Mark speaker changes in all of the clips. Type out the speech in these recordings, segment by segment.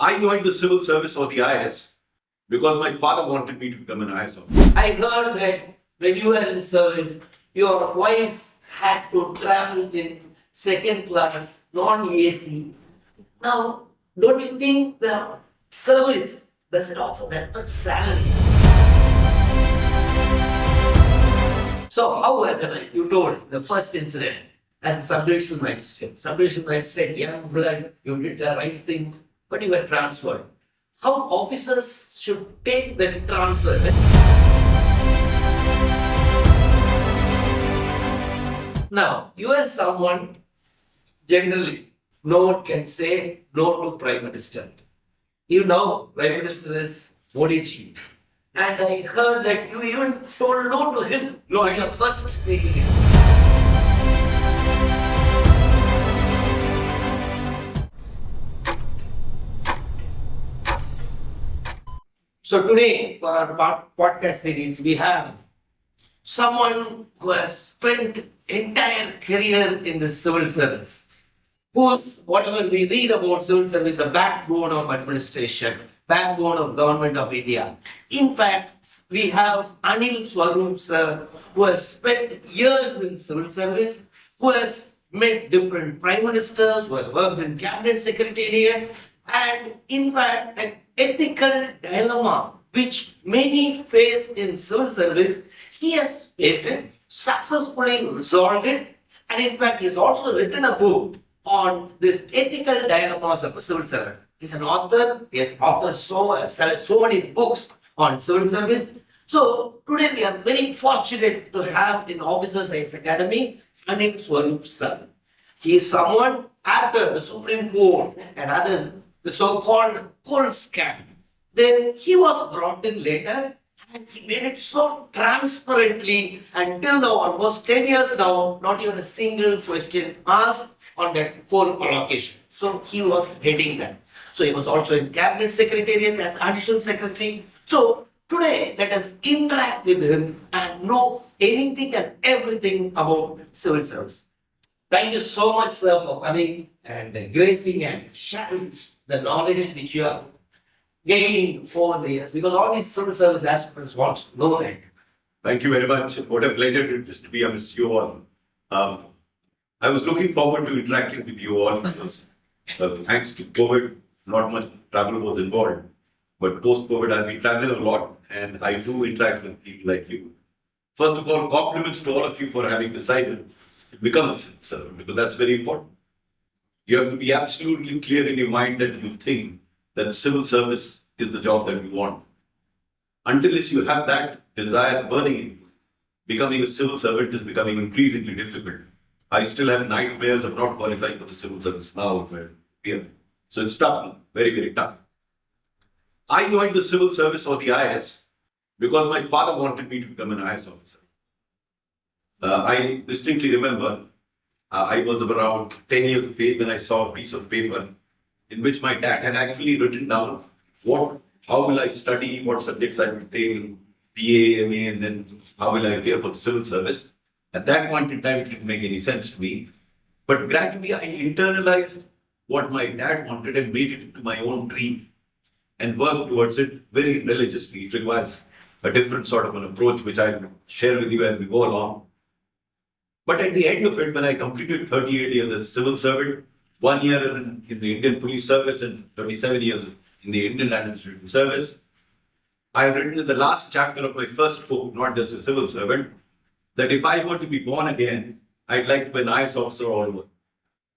Speaker 1: I joined the civil service or the IAS because my father wanted me to become an IAS officer.
Speaker 2: I heard that when you were in service, your wife had to travel in second class, non-AC. Now, don't you think the service doesn't offer that much salary? So, how was it? You told the first incident as a sub-division magistrate. Sub-division magistrate, young blood, you did the right thing, but you were transferred. How officers should take the transfer? Now, you are someone, generally, no one can say no to Prime Minister. You know, Prime Minister is Modi ji. And I heard that you even told no to him. No, in your first meeting. So today, for our podcast series, we have someone who has spent entire career in the civil service. Who's, whatever we read about civil service, the backbone of administration, backbone of government of India. In fact, we have Anil Swarup sir, who has spent years in civil service, who has met different prime ministers, who has worked in cabinet secretariat, and in fact, an ethical dilemma which many face in civil service, he has faced it, successfully resolved it, and in fact, he has also written a book on this ethical dilemmas of a civil servant. He's an author, he has authored so many books on civil service. So today we are very fortunate to have in Officers Science Academy, Anil Swarup sir. He is someone after the Supreme Court and others, the so-called cold scam. Then he was brought in later and he made it so transparently until now, almost 10 years now, not even a single question asked on that coal allocation. So he was heading that. So he was also in cabinet secretariat as additional secretary. So today let us interact with him and know anything and everything about civil service. Thank you so much, sir, for coming and gracing and sharing the knowledge which you are gaining over the years, because all these civil service aspirants want to know that.
Speaker 1: Thank you very much. What a pleasure it is to be amidst you all. I was looking forward to interacting with you all because thanks to COVID, not much travel was involved. But post-COVID, I've been traveling a lot and I do interact with people like you. First of all, compliments to all of you for having decided to become a civil servant, because that's very important. You have to be absolutely clear in your mind that you think that civil service is the job that you want. Until you have that desire burning in you, becoming a civil servant is becoming increasingly difficult. I still have nightmares of not qualifying for the civil service now. So it's tough, very, very tough. I joined the civil service or the IAS because my father wanted me to become an IAS officer. I distinctly remember I was around 10 years of age when I saw a piece of paper in which my dad had actually written down how will I study, what subjects I will take, BA, MA, and then how will I appear for the civil service. At that point in time, it didn't make any sense to me. But gradually, I internalized what my dad wanted and made it into my own dream and worked towards it very religiously. It requires a different sort of an approach, which I'll share with you as we go along. But at the end of it, when I completed 38 years as a civil servant, 1 year in the Indian Police Service and 27 years in the Indian Administrative Service, I have written in the last chapter of my first book, not just a civil servant, that if I were to be born again, I'd like to be an IAS officer all over.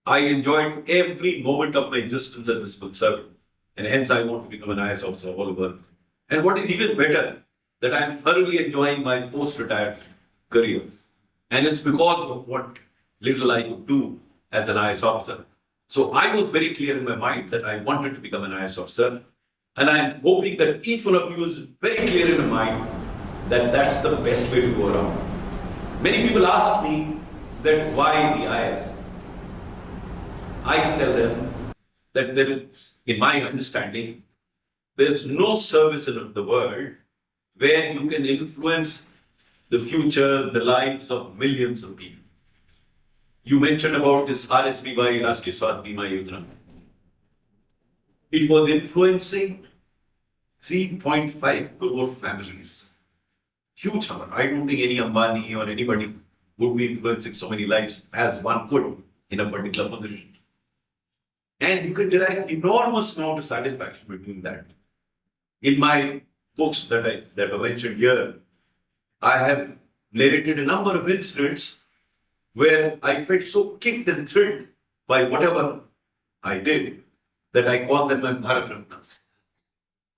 Speaker 1: I enjoyed every moment of my existence as a civil servant, and hence I want to become an IAS officer all over. And what is even better, that I'm thoroughly enjoying my post-retired career. And it's because of what little I could do as an IAS officer. So I was very clear in my mind that I wanted to become an IAS officer. And I'm hoping that each one of you is very clear in your mind that that's the best way to go around. Many people ask me that why the IAS? I tell them that there is, in my understanding, there is no service in the world where you can influence the futures, the lives of millions of people. You mentioned about this RSBY, Rashtriya Swasthya Bima Yojana. It was influencing 3.5 crore families. Huge number. I don't think any Ambani or anybody would be influencing so many lives as one could in a particular position. And you can derive enormous amount of satisfaction between that. In my books that I mentioned here, I have narrated a number of incidents where I felt so kicked and thrilled by whatever I did that I call them my Bharat Ratnas.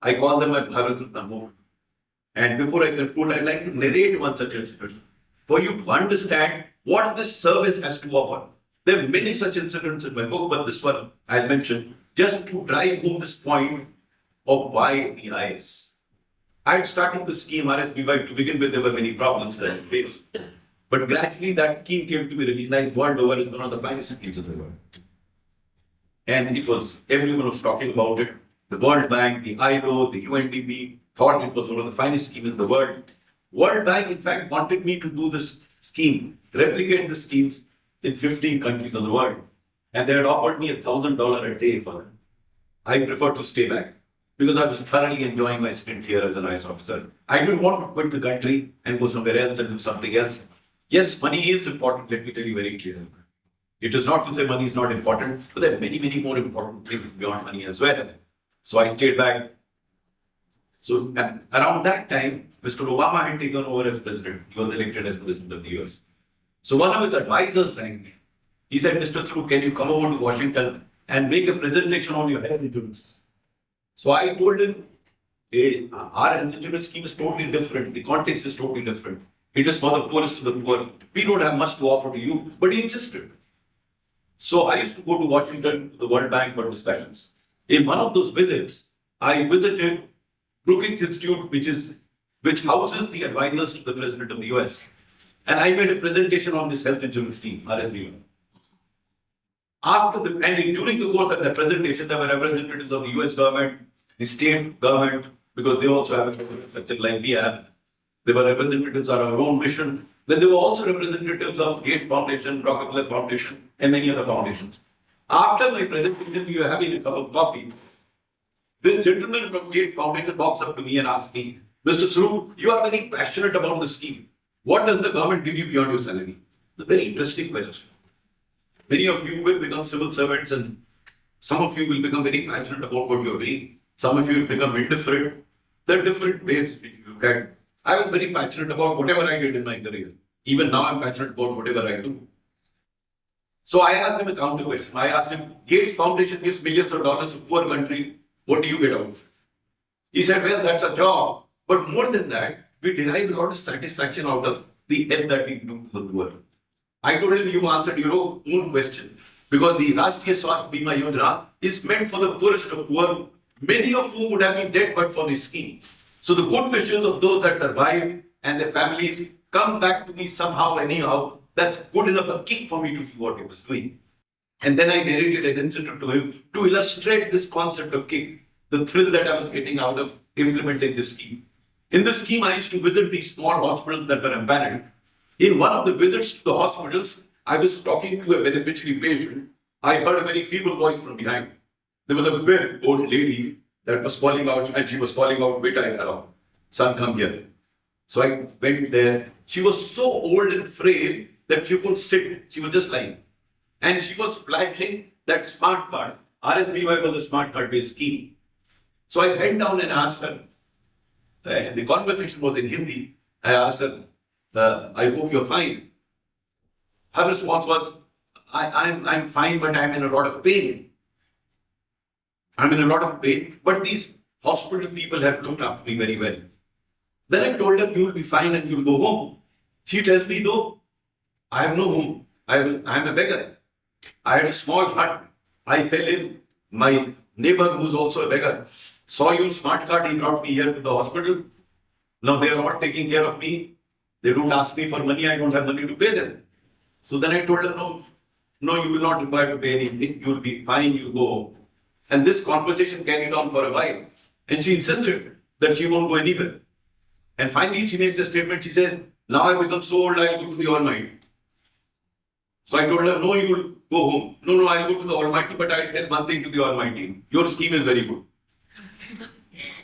Speaker 1: I call them my Bharat Ratna moment. And before I conclude, I'd like to narrate one such incident for you to understand what this service has to offer. There are many such incidents in my book, but this one I'll mention just to drive home this point of why the IAS. I had started the scheme RSBY to begin with. There were many problems that I faced. But gradually that scheme came to be recognized world over as one of the finest schemes in the world. And everyone was talking about it. The World Bank, the ILO, the UNDP thought it was one of the finest schemes in the world. World Bank, in fact, wanted me to do this scheme, replicate the schemes in 15 countries of the world. And they had offered me $1,000 a day for that. I preferred to stay back because I was thoroughly enjoying my stint here as an IAS officer. I didn't want to quit the country and go somewhere else and do something else. Yes, money is important, let me tell you very clearly. It is not to say money is not important, but there are many, many more important things beyond money as well. So I stayed back. So around that time, Mr. Obama had taken over as president. He was elected as president of the US. So one of his advisors rang me. He said, Mr. Swarup, can you come over to Washington and make a presentation on your health insurance? So I told him, hey, our health insurance scheme is totally different. The context is totally different. It is for the poorest of the poor. We don't have much to offer to you, but he insisted. So I used to go to Washington to the World Bank for discussions. In one of those visits, I visited Brookings Institute, which houses the advisors to the President of the US. And I made a presentation on this health insurance scheme, RSBY. During the course of that presentation, there were representatives of the US government, the state government, because they also have a structure like we have. There were representatives of our own mission. Then there were also representatives of Gates Foundation, Rockefeller Foundation, and many other foundations. After my presentation, we were having a cup of coffee. This gentleman from Gates Foundation walks up to me and asks me, Mr. Swarup, you are very passionate about the scheme. What does the government give you beyond your salary? It's a very interesting question. Many of you will become civil servants and some of you will become very passionate about what you're doing. Some of you will become indifferent. There are different ways you look at it. I was very passionate about whatever I did in my career. Even now I'm passionate about whatever I do. So I asked him a counter question. I asked him, Gates Foundation gives millions of dollars to poor country. What do you get out of it? He said, well, that's a job. But more than that, we derive a lot of satisfaction out of the help that we do to the poor. I told him, you answered your own question. Because the Rashtriya Swasthya Bima Yojana is meant for the poorest of poor, many of whom would have been dead but for this scheme. So the good wishes of those that survived and their families come back to me somehow, anyhow. That's good enough a kick for me to see what he was doing. And then I narrated an incident to him to illustrate this concept of kick, the thrill that I was getting out of implementing this scheme. In this scheme, I used to visit these small hospitals that were abandoned. In one of the visits to the hospitals, I was talking to a beneficiary patient. I heard a very feeble voice from behind. There was a very old lady that was calling out, and she was calling out, "Beta, hello, son, come here." So I went there. She was so old and frail that she couldn't sit. She was just lying. And she was flashing that smart card. RSBY was a smart card based scheme. So I went down and asked her, the conversation was in Hindi. I asked her, I hope you're fine. Her response was, I'm fine, but I'm in a lot of pain. I'm in a lot of pain, but these hospital people have looked after me very well. Then I told her, you'll be fine and you'll go home. She tells me, no, I have no home. I'm a beggar. I had a small hut. I fell in. My neighbor, who's also a beggar, saw your smart card. He brought me here to the hospital. Now they are not taking care of me. They don't ask me for money. I don't have money to pay them. So then I told her, no, you will not require to pay anything. You'll be fine. You'll go home. And this conversation carried on for a while. And she insisted that she won't go anywhere. And finally, she makes a statement. She says, now I've become so old, I'll go to the Almighty. So I told her, no, you will go home. No, I'll go to the Almighty, but I'll tell one thing to the Almighty. Your scheme is very good.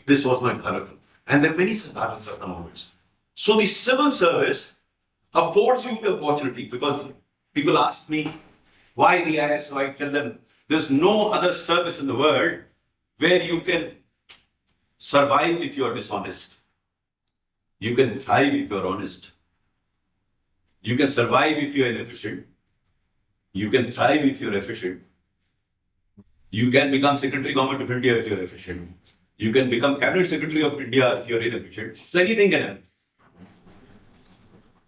Speaker 1: This was my Bharat. And there are many Bharats at the moment. So the civil service affords you the opportunity, because people ask me, why the IAS? So I tell them, there's no other service in the world where you can survive if you are dishonest. You can thrive if you are honest. You can survive if you are inefficient. You can thrive if you are efficient. You can become Secretary Government of India if you are efficient. You can become Cabinet Secretary of India if you are inefficient. So anything can happen.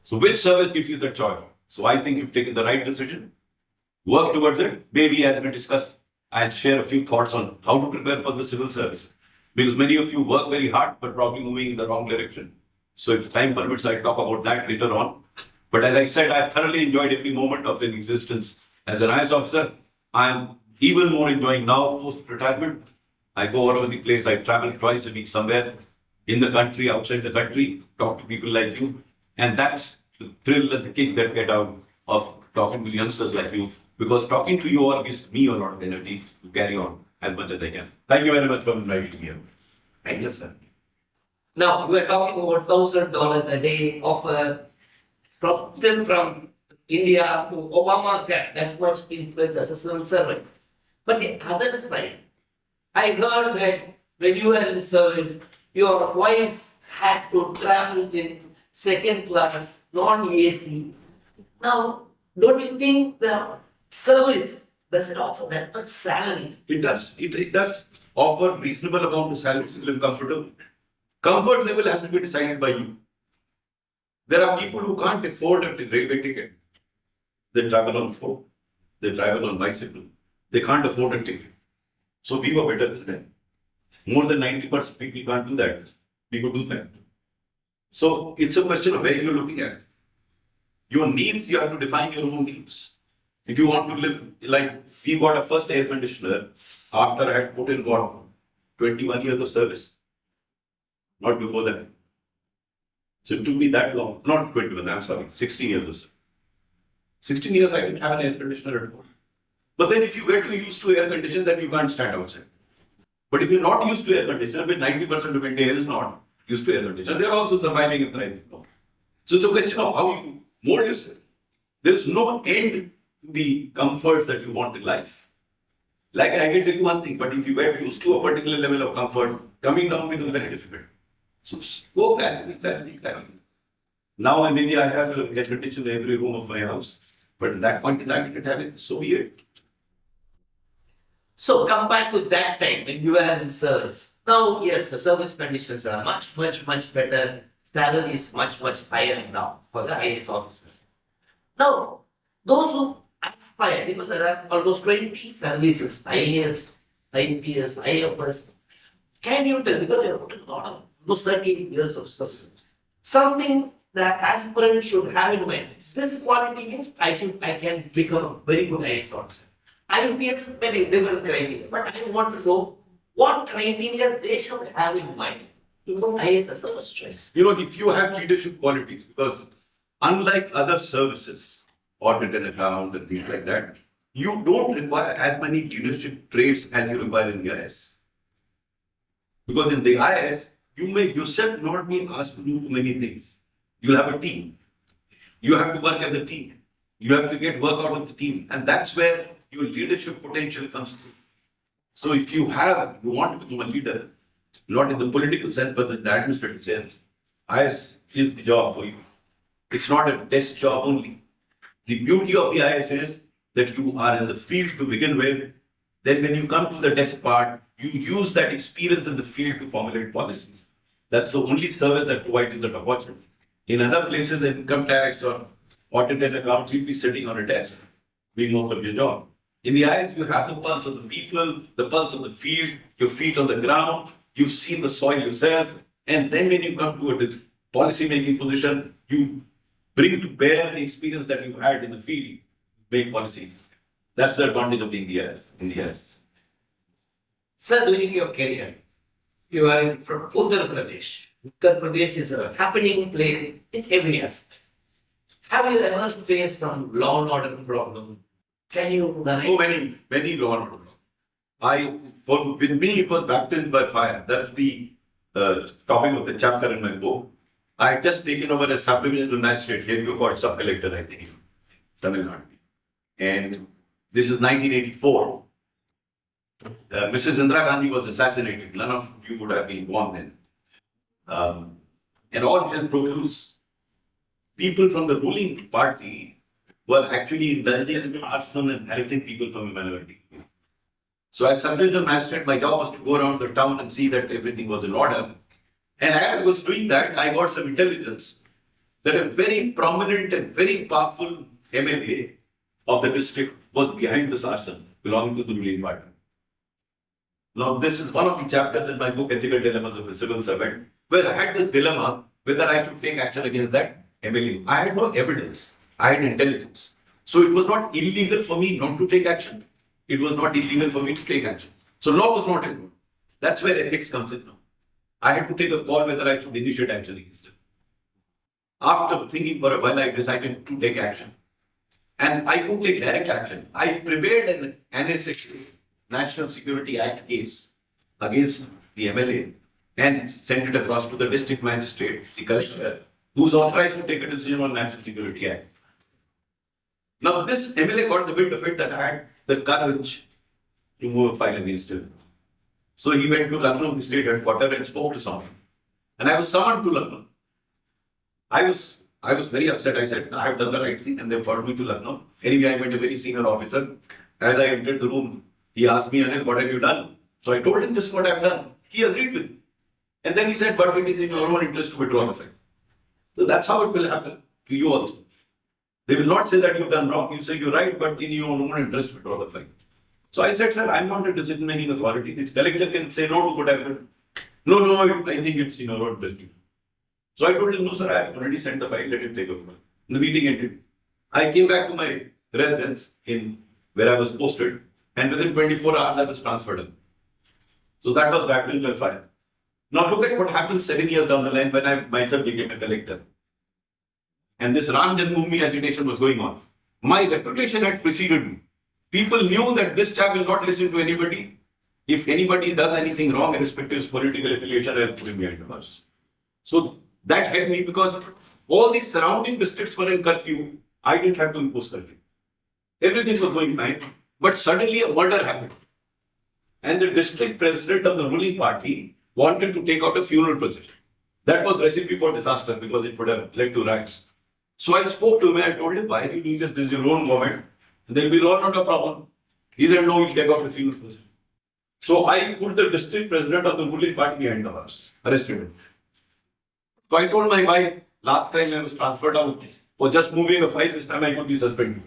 Speaker 1: So which service gives you the choice? So I think you've taken the right decision. Work towards it. Maybe as we discuss, I'll share a few thoughts on how to prepare for the civil service. Because many of you work very hard, but probably moving in the wrong direction. So if time permits, I'll talk about that later on. But as I said, I've thoroughly enjoyed every moment of an existence as an IAS officer. I'm even more enjoying now post-retirement. I go all over the place. I travel twice a week somewhere in the country, outside the country, talk to people like you. And that's the thrill and the kick that get out of talking to youngsters like you. Because talking to you all gives me a lot of energy to carry on as much as I can. Thank you very much for inviting me here.
Speaker 2: Thank you, sir. Now, we are talking about $1,000 a day offer from India to Obamacare, that much influence as a civil servant. But the other side, I heard that when you were in service, your wife had to travel in second class, non-AC. Now, don't you think the service doesn't offer that much salary?
Speaker 1: It does. It does offer reasonable amount of salary to live comfortable. Comfort level has to be decided by you. There are people who can't afford a railway ticket. They travel on foot. They travel on bicycle. They can't afford a ticket. So we were better than them. More than 90% people can't do that. We could do that. So it's a question of where you're looking at. Your needs, you have to define your own needs. If you want to live, like we got a first air conditioner after I had put in what, 21 years of service. Not before that. So it took me that long. Not 21, I'm sorry, 16 years or so. 16 years I didn't have an air conditioner at home. But then if you get used to air conditioner, then you can't stand outside. But if you're not used to air conditioner, but 90% of India is not used to air conditioner, they're also surviving and thriving. So it's a question of how you mold yourself. There's no end to the comforts that you want in life. Like I can tell you one thing, but if you get used to a particular level of comfort, coming down becomes very difficult. So go gradually. Now maybe I have air conditioner in every room of my house, but at that point in time I didn't have it. So weird.
Speaker 2: So compared to that time when you were in service, now yes, the service conditions are much better. Salary is much higher now for the IAS officers. Now, those who aspire, because there are almost 20 services, IAS, IPS, IFS, can you tell, because you have put a lot of almost 38 years of service, something that aspirant should have in mind. This quality is I can become a very good IAS officer. IPS many different criteria, but I want to know what criteria they should have in mind to become IAS as a first choice.
Speaker 1: You know, if you have leadership qualities, because unlike other services, audit and account and things like that, you don't require as many leadership traits as you require in the IAS. Because in the IAS, you may yourself not be asked to do many things. You'll have a team. You have to work as a team. You have to get work out of the team. And that's where your leadership potential comes through. So if you want to become a leader, not in the political sense, but in the administrative sense, IAS is the job for you. It's not a desk job only. The beauty of the IAS is that you are in the field to begin with. Then when you come to the desk part, you use that experience in the field to formulate policies. That's the only service that provides you that opportunity. In other places, income tax or audit and accounts, you'll be sitting on a desk doing most of your job. In the IAS, you have the pulse of the people, the pulse of the field, your feet on the ground, you've seen the soil yourself, and then when you come to a policy-making position, you bring to bear the experience that you had in the field, make policies. That's the advantage of being in the IAS.
Speaker 2: Sir, during your career, you are from Uttar Pradesh. Uttar Pradesh is a happening place in every aspect. Have you ever faced some law and order problem? Can you narrate?
Speaker 1: Oh, many law and order. With me, it was baptism by fire. That's the topic of the chapter in my book. I had just taken over a sub-divisional magistrate here. You got sub-collector, I think, in Tamil Nadu. And this is 1984. Mrs. Indira Gandhi was assassinated. None of you would have been born then. And all hell broke loose. People from the ruling party were actually indulging in arson and harassing people from a minority. So as sub-divisional magistrate, my job was to go around the town and see that everything was in order. And as I was doing that, I got some intelligence that a very prominent and very powerful MLA of the district was behind this arson, belonging to the ruling party. Now, this is one of the chapters in my book, Ethical Dilemmas of a Civil Servant, where I had this dilemma whether I should take action against that MLA. I had no evidence. I had intelligence. So it was not illegal for me not to take action. It was not illegal for me to take action. So law was not involved. That's where ethics comes in now. I had to take a call whether I should initiate action against it. After thinking for a while, I decided to take action. And I could take direct action. I prepared an NSA, National Security Act case against the MLA and sent it across to the district magistrate, the collector, who is authorized to take a decision on National Security Act. Now, this MLA got the wind of it that I had the courage to move a file against him. So he went to Lucknow State Headquarters and spoke to someone. And I was summoned to Lucknow. I was very upset. I said, I have done the right thing, and they brought me to Lucknow. Anyway, I met a very senior officer. As I entered the room, he asked me, Anil, what have you done? So I told him this is what I have done. He agreed with me. And then he said, but it is in your own interest to withdraw the file. So that's how it will happen to you also. They will not say that you've done wrong. You say you're right, but in your own interest, withdraw the file. So I said, sir, I'm not a decision-making authority. The collector can say no to whatever. No, I think it's in your own interest. So I told him, no, sir, I have already sent the file. Let him take over. The meeting ended. I came back to my residence in where I was posted, and within 24 hours, I was transferred. So that was baptism by fire. Now look at what happened 7 years down the line when I myself became a collector. And this Ram Janmabhoomi agitation was going on. My reputation had preceded me. People knew that this chap will not listen to anybody. If anybody does anything wrong, irrespective of his political affiliation, I'll put him behind the bars. So that helped me because all these surrounding districts were in curfew. I didn't have to impose curfew. Everything was going fine. But suddenly a murder happened. And the district president of the ruling party wanted to take out a funeral procession. That was recipe for disaster because it would have led to riots. So I spoke to him and I told him, why are you doing this? This is your own government. There will be law, not a problem. He said, no, we'll take out the funeral procession. So I put the district president of the ruling party behind the bars, arrested him. So I told my wife, last time I was transferred out for just moving a file, this time I could be suspended.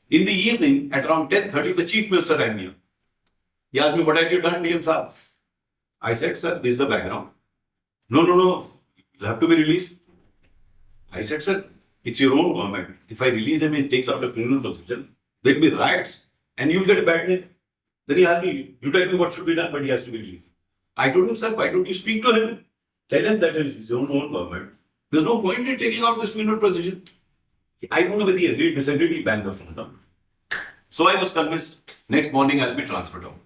Speaker 1: In the evening, at around 10:30, the chief minister rang me up. He asked me, what have you done, DM Saab? I said, sir, this is the background. No, you'll have to be released. I said, sir, it's your own government. If I release him, he takes out a criminal position, there'll be riots and you'll get a bad name. Then he asked me, you tell me what should be done, but he has to be released. I told him, sir, why don't you speak to him? Tell him that it is his own government. There's no point in taking out this funeral position. I don't know whether he agreed, disagreed, he banged the phone down. So I was convinced, next morning I'll be transferred out.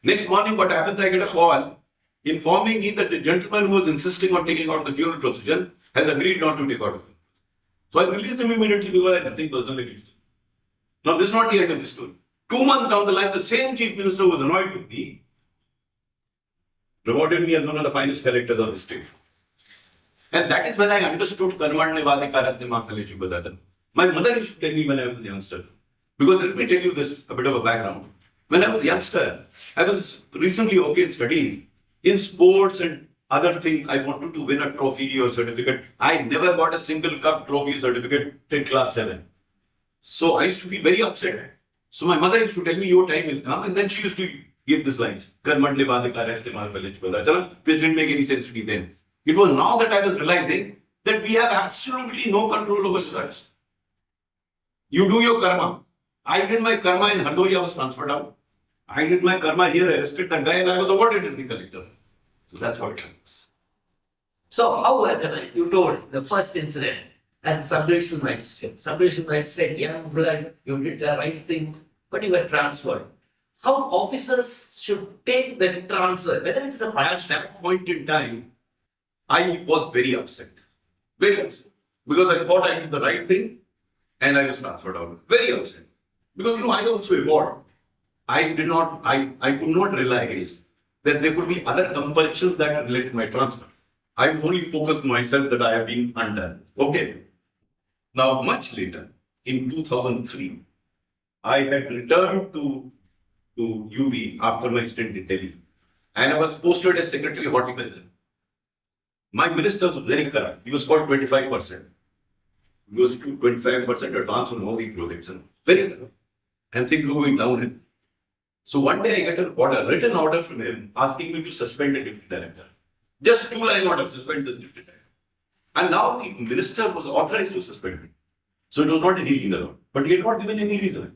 Speaker 1: Next morning, what happens, I get a call informing me that the gentleman who was insisting on taking out the funeral procession has agreed not to take out the funeral. So I released him immediately because I had nothing personal against him. Now, this is not the end of the story. 2 months down the line, the same chief minister who was annoyed with me rewarded me as one of the finest collectors of the state. And that is when I understood Karmanne Vadikaraste Mafalechu Badatan. My mother used to tell me when I was a youngster. Because let me tell you this, a bit of a background. When I was a youngster, I was reasonably okay in studies. In sports and other things, I wanted to win a trophy or certificate. I never got a single cup trophy or certificate till class 7. So I used to feel very upset. So my mother used to tell me, your time will come. And then she used to give these lines. Karmanne Vadikaraste Mafalechu Badatan, which didn't make any sense to me then. It was now that I was realizing that we have absolutely no control over results. You do your karma. I did my karma in Hardoi, I was transferred out. I did my karma here, arrested that guy, and I was awarded to the collector. So that's how it happens.
Speaker 2: So how was it? You told the first incident. as a subdivision magistrate. Subdivision magistrate, young blood, you did the right thing, but you were transferred. How officers should take the transfer, whether it is a
Speaker 1: At
Speaker 2: punishment.
Speaker 1: that point in time, I was very upset. Very upset. Because I thought I did the right thing and I was transferred out. Very upset. Because I also evolved. I could not realize that there could be other compulsions that related to my transfer. I only focused myself that I have been undone. Okay. Now, much later, in 2003, I had returned to UB after my stint in Delhi, and I was posted as Secretary of Horticulture. My minister was very corrupt. He was called 25%. He was 25% advance on all the projects, and very corrupt. And things were going downhill. So one day I get a written order from him asking me to suspend the deputy director. Just 2-line order, suspend the deputy director. And now the minister was authorized to suspend me. So it was not an illegal order, but he had not given any reason.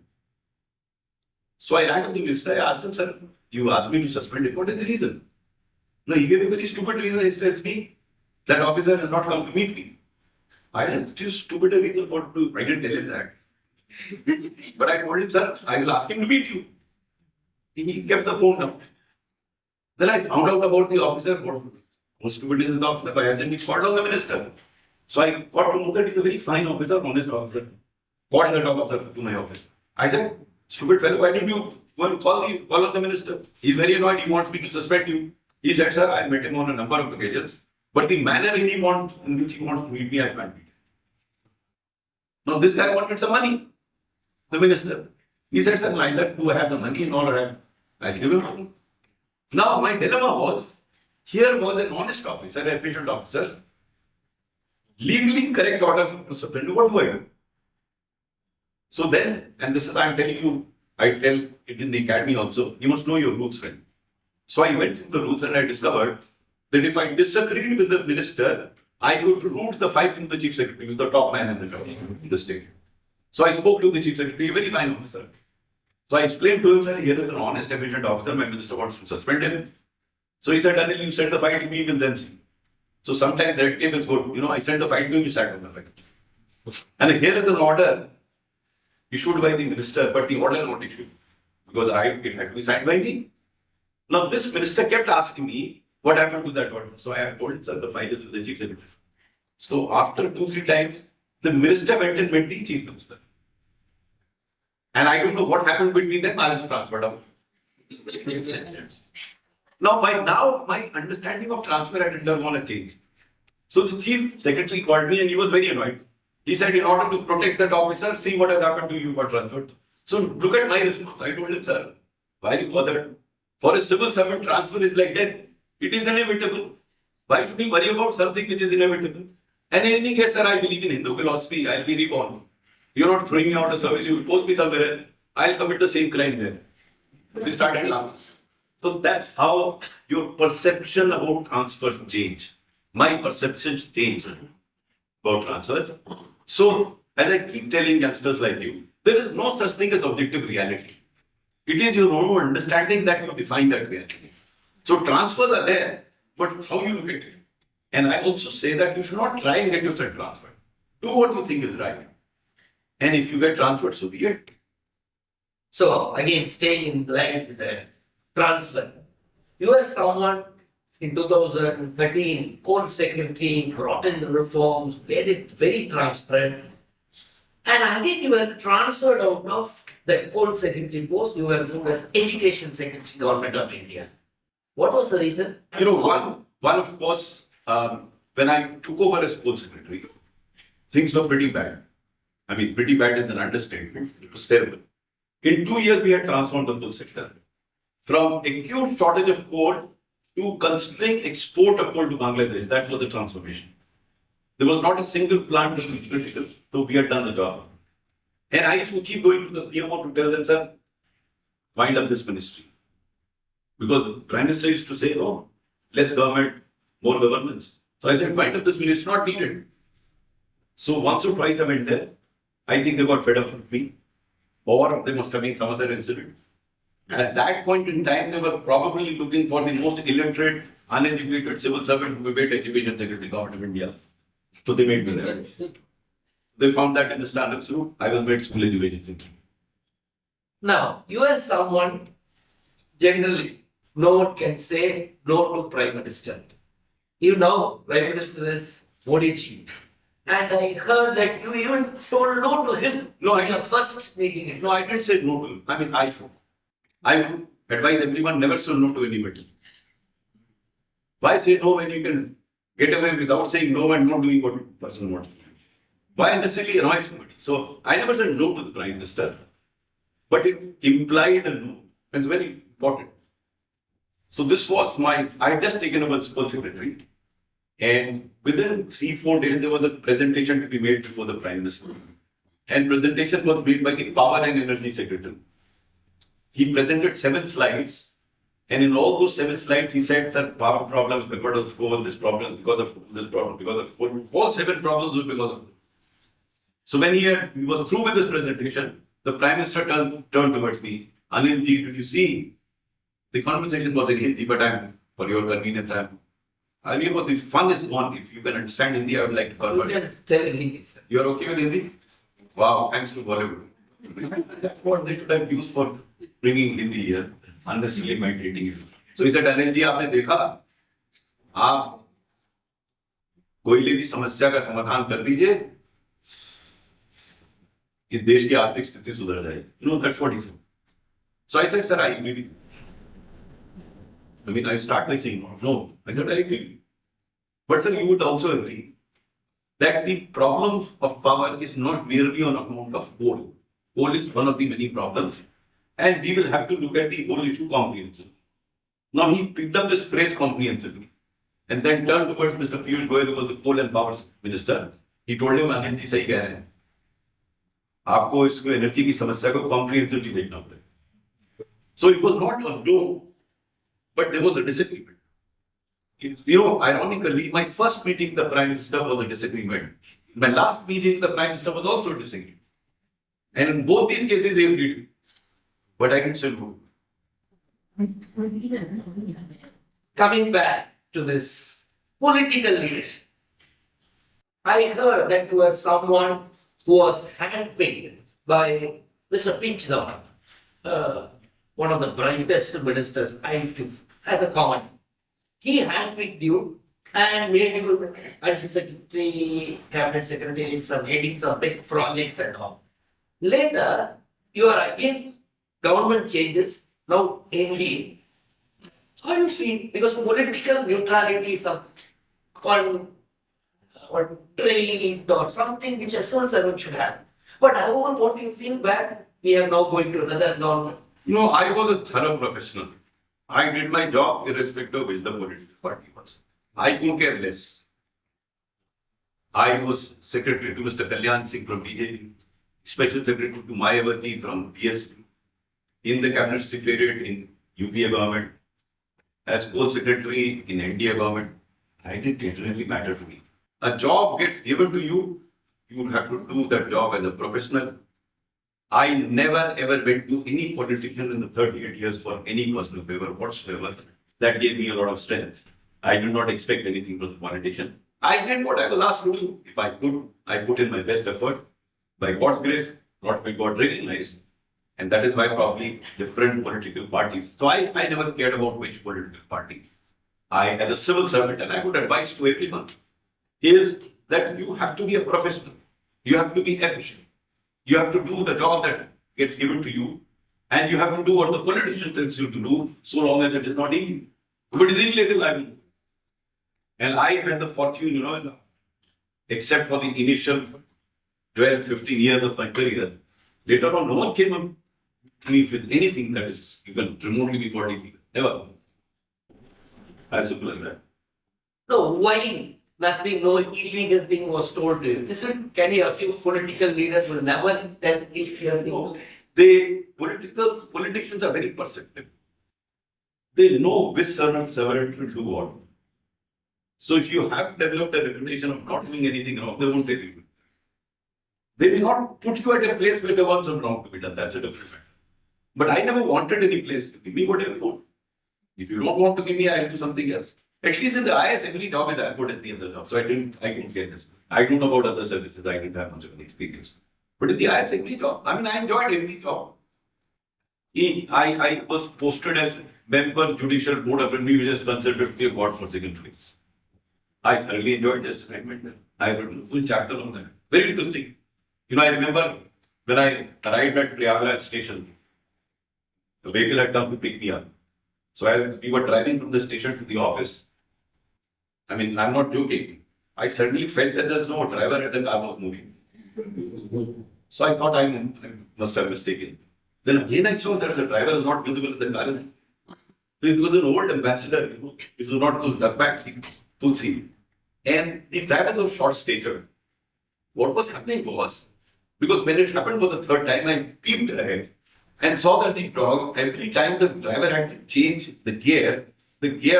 Speaker 1: So I ran to the minister, I asked him, sir, you asked me to suspend it, what is the reason? No, he gave a very stupid reason. He tells me that officer has not come to meet me. I said, it is stupid a reason for to, I didn't tell him that. But I told him, sir, I will ask him to meet you. He kept the phone down. Then I found out about the officer, what stupid is the officer, but I said, he called on the minister. So I got to know that he's a very fine officer, honest officer. Called that officer to my office. I said, stupid fellow, why did you go and call on the minister? He's very annoyed, he wants me to suspend you. He said, sir, I met him on a number of occasions, but the manner in which he wants to meet me, I can't meet him. Now this guy wanted some money, the minister. He said, sir, neither do I have the money nor I'll give him money. Now my dilemma was, here was an honest officer, an efficient officer, legally correct order to suspend. What do I do? So then, and this is I'm telling you, I tell it in the academy also, you must know your rules well. So I went through the rules and I discovered that if I disagreed with the minister, I could root the fight from the chief secretary, who's the top man in the state. So I spoke to the chief secretary, a very fine officer. So I explained to him, sir, here is an honest, efficient officer, my minister wants to suspend him. So he said, Anil, you send the file to me, we'll then see. So sometimes red tape is good. I sent the file to him, he sat on the file. And here is an order issued by the minister, but the order not issued. Because it had to be signed by me. Now this minister kept asking me, what happened to that order? So I have told him, sir, the file is with the chief secretary. So after 2-3 times, the minister went and met the chief minister. And I don't know what happened between them, I was transferred out. Now, my understanding of transfer had undergone a change. So the chief secretary called me and he was very annoyed. He said, in order to protect that officer, see what has happened to you, got transferred. So look at my response. I told him, sir, why are you bothered? For a civil servant, transfer is like death. It is inevitable. Why should you worry about something which is inevitable? And in any case, sir, I believe in Hindu philosophy. I'll be reborn. You're not throwing me out of service. You will post me somewhere else. I'll commit the same crime there. So he started laughing. So that's how your perception about transfers change. My perception changed about transfers. So, as I keep telling youngsters like you, there is no such thing as objective reality. It is your own understanding that you define that reality. So transfers are there, but how you look at it. And I also say that you should not try and get yourself transferred. Do what you think is right. And if you get transferred, so be it.
Speaker 2: So again, staying in line with the transfer. You were someone in 2013, code secretary, brought in the reforms, made it very transparent. And again, you were transferred out of the code secretary post. You were moved as education secretary, government of India. What was the reason?
Speaker 1: One of course, when I took over as code secretary, things were pretty bad. I mean, pretty bad is an understatement. It was terrible. In 2 years, we had transformed the code sector from acute shortage of coal to considering export of coal to Bangladesh. That was the transformation. There was not a single plant that was critical, so we had done the job. And I used to keep going to the PMO to tell them, sir, wind up this ministry. Because the Prime Minister used to say, no, less government, more governance. So I said, wind up this ministry, not needed. So once or twice I went there. I think they got fed up with me. Or there must have been some other incident. At that point in time, they were probably looking for the most illiterate, uneducated civil servant who made education secretary, government of India. So they made me there. They found that in Mr.Anil Swarup, I was made school education.
Speaker 2: Now, you are someone, generally, no one can say no to Prime Minister. You know, Prime Minister is Modi ji. And I heard that you even told no to him.
Speaker 1: No,
Speaker 2: in your first meeting.
Speaker 1: No, I didn't say no to him. I mean, I would advise everyone never say no to anybody. Why say no when you can get away without saying no and not doing what the person wants? Why necessarily annoy somebody? So I never said no to the Prime Minister, but it implied a no. It's very important. So this was I had just taken over as School Secretary, and within 3-4 days there was a presentation to be made before the Prime Minister. And presentation was made by the Power and Energy Secretary. He presented 7 slides, and in all those 7 slides he said, sir, power problems because of coal, this problem because of this problem, because of coal. All 7 problems were because of it. So when he was through with this presentation, the Prime Minister turned towards me. Anil ji, did you see? The conversation was in Hindi, but for your convenience, I mean, the fun is gone. If you can understand Hindi, I would like to convert
Speaker 2: You
Speaker 1: it.
Speaker 2: can tell in English, sir.
Speaker 1: You are okay with Hindi? Wow, thanks to Bollywood. That's what they should have used for bringing Hindi here, unnecessarily migrating it. So he said, Anil ji, आपने देखा? आप कोयले की समस्या का समाधान कर दीजिए, इस देश की आर्थिक स्थिति सुधर जाएगी. That's what he said. So I said, sir, I agree with you. I mean, I start by saying no. I said, I agree. But sir, you would also agree that the problem of power is not merely on account of coal. Coal is one of the many problems, and we will have to look at the whole issue comprehensively. Now he picked up this phrase comprehensively and then turned towards Mr. Piyush Goyal, who was the coal and power minister. He told him, Anil ji सही कह रहे हैं. आपको इसको energy की समस्या को comprehensively देखना पड़ेगा. So it was not a no, but there was a disagreement. Ironically, my first meeting with the Prime Minister was a disagreement. My last meeting with the Prime Minister was also a disagreement. And in both these cases, they agreed. But I didn't say no.
Speaker 2: Coming back to this political leadership, I heard that you were someone who was handpicked by Mr. Pinchnavar, one of the brightest ministers I feel as a common. He handpicked you and made you as secretary, cabinet secretary, some heading some big projects and all. Later, you are again government changes. Now, NDA. How do you feel? Because political neutrality is or trade or something which a civil servant should have. But however, what do you feel bad? We are now going to another government.
Speaker 1: I was a thorough professional. I did my job irrespective of which the political party was. I couldn't care less. I was secretary to Mr. Kalyan Singh from BJP, special secretary to Mayawati from BSP, in the cabinet secretariat in UPA government, as co-secretary in NDA government. I didn't really matter to me. A job gets given to you, you have to do that job as a professional. I never ever went to any politician in the 38 years for any personal favor whatsoever. That gave me a lot of strength. I did not expect anything from the politician. I did what I was asked to do. If I could, I put in my best effort. By God's grace, not by God recognized. And that is why probably different political parties. So I never cared about which political party. As a civil servant, and I would advise to everyone, is that you have to be a professional. You have to be efficient. You have to do the job that gets given to you, and you have to do what the politician tells you to do, so long as it is not illegal. If it is illegal, I will. And I had the fortune, except for the initial 12, 15 years of my career, later on, no one came up to me with anything that is even remotely before illegal. Never. As simple as that.
Speaker 2: So why nothing, no illegal thing was told to you? Can you assume political leaders will never tell illegal thing?
Speaker 1: Politicians are very perceptive. They know which servant will do what. So if you have developed a reputation of not doing anything wrong, they won't tell you. They may not put you at a place where they want some wrong to be done. That's a different matter. But I never wanted any place to give me whatever you want. If you don't want to give me, I'll do something else. At least in the IAS, every job is as good as the other job. So I didn't get this. I don't know about other services. I didn't have much of an experience. But in the IAS, every job, I mean, I enjoyed every job. I was posted as member judicial board of review, which is considered to be a god for second phase. I thoroughly enjoyed this assignment. I wrote a full chapter on that. Very interesting. I remember when I arrived at Prayagraj station, the vehicle had come to pick me up. So as we were driving from the station to the office, I mean, I'm not joking. I suddenly felt that there's no driver and the car was moving. So I thought I must have mistaken. Then again I saw that the driver is not visible in the car. It was an old ambassador, it was not those duck back seat, full seat. And the driver was short stature. What was happening was, because when it happened for the third time, I peeped ahead and saw that the dog, every time the driver had to change the gear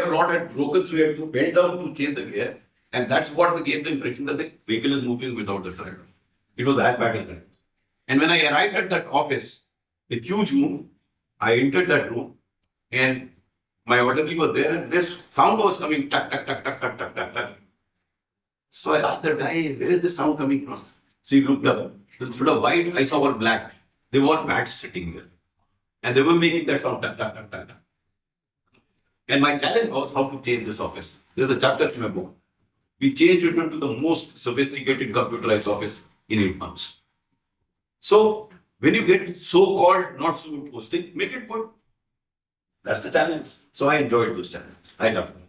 Speaker 1: rod had broken, so he had to bend down to change the gear. And that's what gave the impression that the vehicle is moving without the driver. It was as bad as that. And when I arrived at that office, a huge room, I entered that room and my orderly was there and this sound was coming, tuck, tuck, tuck, tuck, tuck, tuck, tuck, tuck. So I asked the guy, where is this sound coming from? So he looked up. Instead of white, I saw one black. They were bats sitting there. And they were making that sound, tuck, tuck, tuck, tuck, tuck. And my challenge was how to change this office. There's a chapter in my book. We changed it into the most sophisticated computerized office in 8 months. So, when you get so-called not so good posting, make it good. That's the challenge. So I enjoyed those challenges. I loved it.